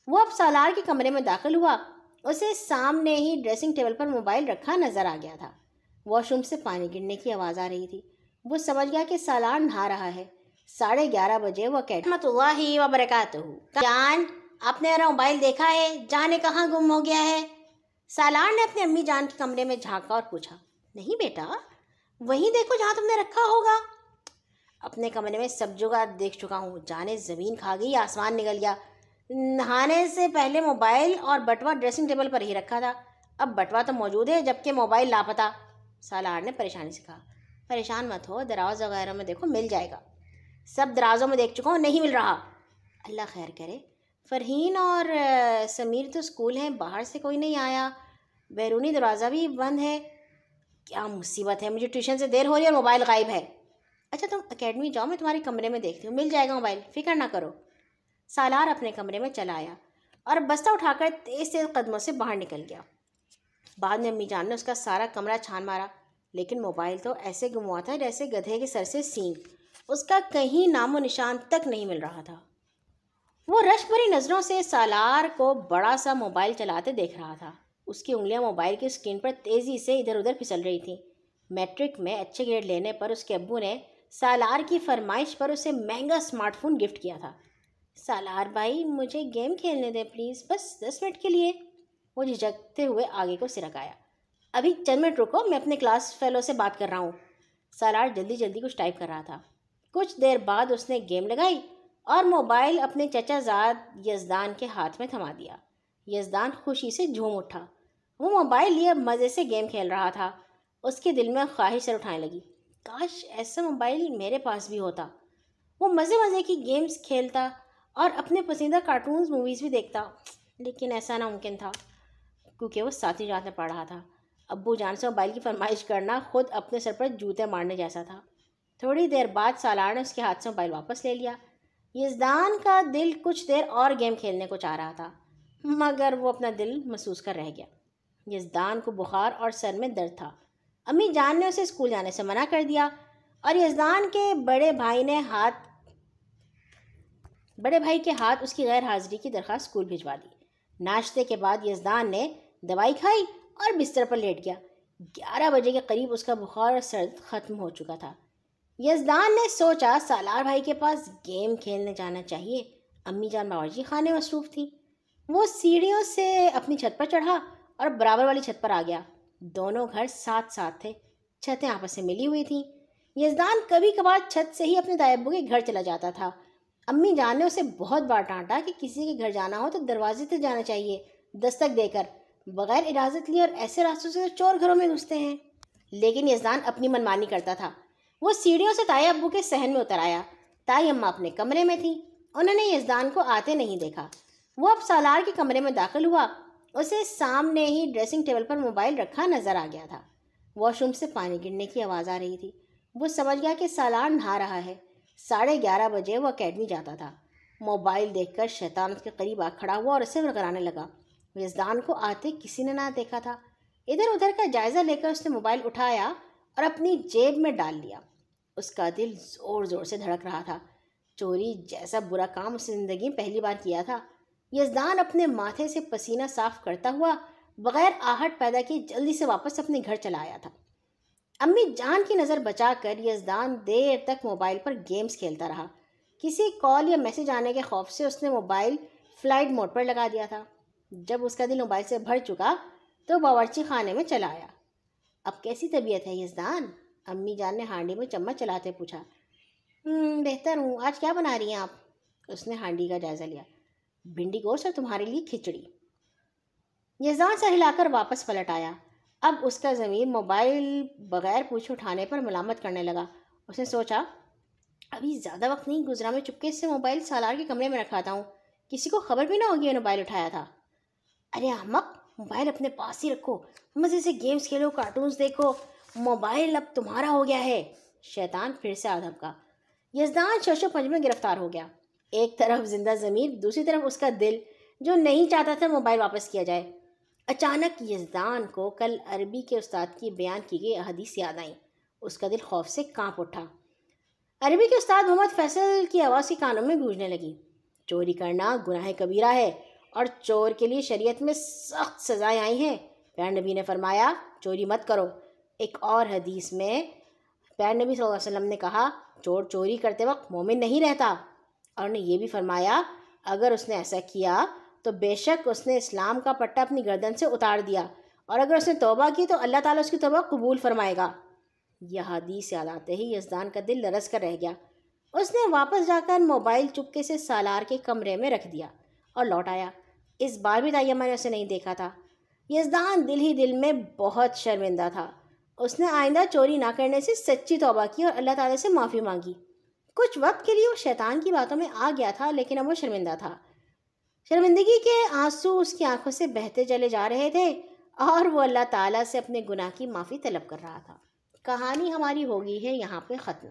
وہ اب سالار کے کمرے میں داخل ہوا۔ اسے سامنے ہی ڈریسنگ ٹیبل پر موبائل رکھا نظر آ گیا تھا۔ واش روم سے پانی گرنے کی آواز آ رہی تھی۔ وہ سمجھ گیا کہ سالار نہا رہا ہے۔ 11:30 بجے وہ کہتے رحمۃ اللہ وبرکاتہ، جان آپ نے میرا موبائل دیکھا ہے؟ جانے کہاں گم ہو گیا ہے؟ سالار نے اپنی امی جان کے کمرے میں جھانکا اور پوچھا۔ نہیں بیٹا، وہیں دیکھو جہاں تم نے رکھا ہوگا۔ اپنے کمرے میں سب جگہ دیکھ چکا ہوں، جانے زمین کھا گئی، آسمان نگل گیا۔ نہانے سے پہلے موبائل اور بٹوا ڈریسنگ ٹیبل پر ہی رکھا تھا۔ اب بٹوا تو موجود ہے جبکہ موبائل لاپتہ۔ سالار نے پریشانی سے کہا۔ پریشان مت ہو، دراز وغیرہ میں دیکھو، مل جائے گا۔ سب درازوں میں دیکھ چکا ہوں، نہیں مل رہا۔ اللہ خیر کرے۔ فرحین اور سمیر تو اسکول ہیں، باہر سے کوئی نہیں آیا، بیرونی دروازہ بھی بند ہے۔ کیا مصیبت ہے، مجھے ٹیوشن سے دیر ہو رہی ہے اور موبائل غائب ہے۔ اچھا تم اکیڈمی جاؤ، میں تمہارے کمرے میں دیکھتی ہوں، مل جائے گا موبائل، فکر نہ کرو۔ سالار اپنے کمرے میں چلا آیا اور بستہ اٹھا کر تیز تیز قدموں سے باہر نکل گیا۔ بعد میں امی جان نے اس کا سارا کمرہ چھان مارا، لیکن موبائل تو ایسے گم ہوا تھا جیسے گدھے کے سر سے سینگ۔ اس کا کہیں نام و نشان تک نہیں مل رہا تھا۔ وہ رشک بھری نظروں سے سالار کو بڑا سا موبائل چلاتے دیکھ رہا تھا۔ اس کی انگلیاں موبائل کی اسکرین پر تیزی سے ادھر ادھر پھسل رہی تھیں۔ میٹرک میں اچھے گریڈ لینے پر اس کے ابو نے سالار کی فرمائش پر اسے مہنگا اسمارٹ فون گفٹ کیا تھا۔ سالار بھائی، مجھے گیم کھیلنے دیں پلیز، بس 10 منٹ کے لیے۔ وہ جھجکتے ہوئے آگے کو سرک آیا۔ ابھی چند منٹ رکو، میں اپنے کلاس فیلو سے بات کر رہا ہوں۔ سالار جلدی جلدی کچھ ٹائپ کر رہا تھا۔ کچھ دیر بعد اس نے گیم لگائی اور موبائل اپنے چچا زاد یزدان کے ہاتھ میں تھما دیا۔ یزدان خوشی سے جھوم اٹھا۔ وہ موبائل لیے مزے سے گیم کھیل رہا تھا۔ اس کے دل میں خواہش سر اٹھانے لگی، کاش ایسا موبائل میرے پاس بھی ہوتا۔ وہ مزے مزے کی گیمز کھیلتا اور اپنے پسندیدہ کارٹونز موویز بھی دیکھتا، لیکن ایسا ناممکن تھا کیونکہ وہ ساتھی جماعت میں پڑھ رہا تھا۔ ابو جان سے موبائل کی فرمائش کرنا خود اپنے سر پر جوتے مارنے جیسا تھا۔ تھوڑی دیر بعد سالار نے اس کے ہاتھ سے موبائل واپس لے لیا۔ یزدان کا دل کچھ دیر اور گیم کھیلنے کو چاہ رہا تھا، مگر وہ اپنا دل محسوس کر رہ گیا۔ یزدان کو بخار اور سر میں درد تھا۔ امی جان نے اسے اسکول جانے سے منع کر دیا اور یزدان کے بڑے بھائی کے ہاتھ اس کی غیر حاضری کی درخواست اسکول بھجوا دی۔ ناشتے کے بعد یزدان نے دوائی کھائی اور بستر پر لیٹ گیا۔ 11 بجے کے قریب اس کا بخار اور سرد ختم ہو چکا تھا۔ یزدان نے سوچا سالار بھائی کے پاس گیم کھیلنے جانا چاہیے۔ امی جان باورچی خانے میں مصروف تھی۔ وہ سیڑھیوں سے اپنی چھت پر چڑھا اور برابر والی چھت پر آ گیا۔ دونوں گھر ساتھ ساتھ تھے، چھتیں آپس سے ملی ہوئی تھیں۔ یزدان کبھی کبھار چھت سے ہی اپنے دائی ابو کے گھر چلا جاتا تھا۔ امی جان نے اسے بہت بار ڈانٹا کہ کسی کے گھر جانا ہو تو دروازے سے جانا چاہیے، دستک دے کر، بغیر اجازت لیے، اور ایسے راستوں سے تو چور گھروں میں گھستے ہیں۔ لیکن یزدان اپنی منمانی کرتا تھا۔ وہ سیڑھیوں سے تائی ابو کے صحن میں اتر آیا۔ تائی اماں اپنے کمرے میں تھیں، انہوں نے یزدان کو آتے نہیں دیکھا۔ وہ اب سالار کے کمرے میں داخل ہوا۔ اسے سامنے ہی ڈریسنگ ٹیبل پر موبائل رکھا نظر آ گیا تھا۔ واش روم سے پانی گرنے کی آواز آ رہی تھی۔ وہ سمجھ گیا کہ سالار نہا رہا ہے۔ 11:30 بجے وہ اکیڈمی جاتا تھا۔ موبائل دیکھ کر شیطان اس کے قریب آ کھڑا ہوا اور اسے ورگلانے لگا۔ یزدان کو آتے کسی نے نہ دیکھا تھا۔ ادھر ادھر کا جائزہ لے کر اس نے موبائل اٹھایا اور اپنی جیب میں ڈال لیا۔ اس کا دل زور زور سے دھڑک رہا تھا۔ چوری جیسا برا کام اس نے زندگی میں پہلی بار کیا تھا۔ یزدان اپنے ماتھے سے پسینہ صاف کرتا ہوا بغیر آہٹ پیدا کیے جلدی سے واپس اپنے گھر چلا آیا تھا۔ امی جان کی نظر بچا کر یزدان دیر تک موبائل پر گیمز کھیلتا رہا۔ کسی کال یا میسج آنے کے خوف سے اس نے موبائل فلائٹ موڈ پر لگا دیا تھا۔ جب اس کا دل موبائل سے بھر چکا تو باورچی خانے میں چلا آیا۔ اب کیسی طبیعت ہے یزدان؟ امی جان نے ہانڈی میں چمچ چلاتے پوچھا۔ بہتر ہوں، آج کیا بنا رہی ہیں آپ؟ اس نے ہانڈی کا جائزہ لیا۔ بھنڈی گوشت اور تمہارے لیے کھچڑی۔ یزدان سر ہلا کر واپس پلٹ آیا۔ اب اس کا ضمیر موبائل بغیر پوچھے اٹھانے پر ملامت کرنے لگا۔ اس نے سوچا، ابھی زیادہ وقت نہیں گزرا، میں چپکے سے موبائل سالار کے کمرے میں رکھاتا ہوں، کسی کو خبر بھی نہ ہوگی میں موبائل اٹھایا تھا۔ ارے احمق، موبائل اپنے پاس ہی رکھو، مزے سے گیمز کھیلو، کارٹونز دیکھو، موبائل اب تمہارا ہو گیا ہے۔ شیطان پھر سے آدھب کا۔ یزدان شش و پنج میں گرفتار ہو گیا۔ ایک طرف زندہ ضمیر، دوسری طرف اس کا دل جو نہیں چاہتا تھا موبائل واپس کیا جائے۔ اچانک یزدان کو کل عربی کے استاد کی بیان کی گئی احادیث یاد آئیں۔ اس کا دل خوف سے کانپ اٹھا۔ عربی کے استاد محمد فیصل کی آواز کی کانوں میں گونجنے لگی، چوری کرنا گناہ کبیرہ ہے اور چور کے لیے شریعت میں سخت سزائیں آئی ہیں۔ پیارے نبی نے فرمایا چوری مت کرو۔ ایک اور حدیث میں پیارے نبی صلی اللہ علیہ وسلم نے کہا چور چوری کرتے وقت مومن نہیں رہتا، اور نے یہ بھی فرمایا اگر اس نے ایسا کیا تو بے شک اس نے اسلام کا پٹا اپنی گردن سے اتار دیا، اور اگر اس نے توبہ کی تو اللہ تعالیٰ اس کی توبہ قبول فرمائے گا۔ یہ حدیث یاد آتے ہی یزدان کا دل لرز کر رہ گیا۔ اس نے واپس جا کر موبائل چپکے سے سالار کے کمرے میں رکھ دیا اور لوٹ آیا۔ اس بار بھی طیمہ نے اسے نہیں دیکھا تھا۔ یزدان دل ہی دل میں بہت شرمندہ تھا۔ اس نے آئندہ چوری نہ کرنے سے سچی توبہ کی اور اللہ تعالیٰ سے معافی مانگی۔ کچھ وقت کے لیے وہ شیطان کی باتوں میں آ گیا تھا، لیکن اب وہ شرمندہ تھا۔ شرمندگی کے آنسو اس کی آنکھوں سے بہتے چلے جا رہے تھے اور وہ اللہ تعالیٰ سے اپنے گناہ کی معافی طلب کر رہا تھا۔ کہانی ہماری ہوگی ہے یہاں پہ ختم۔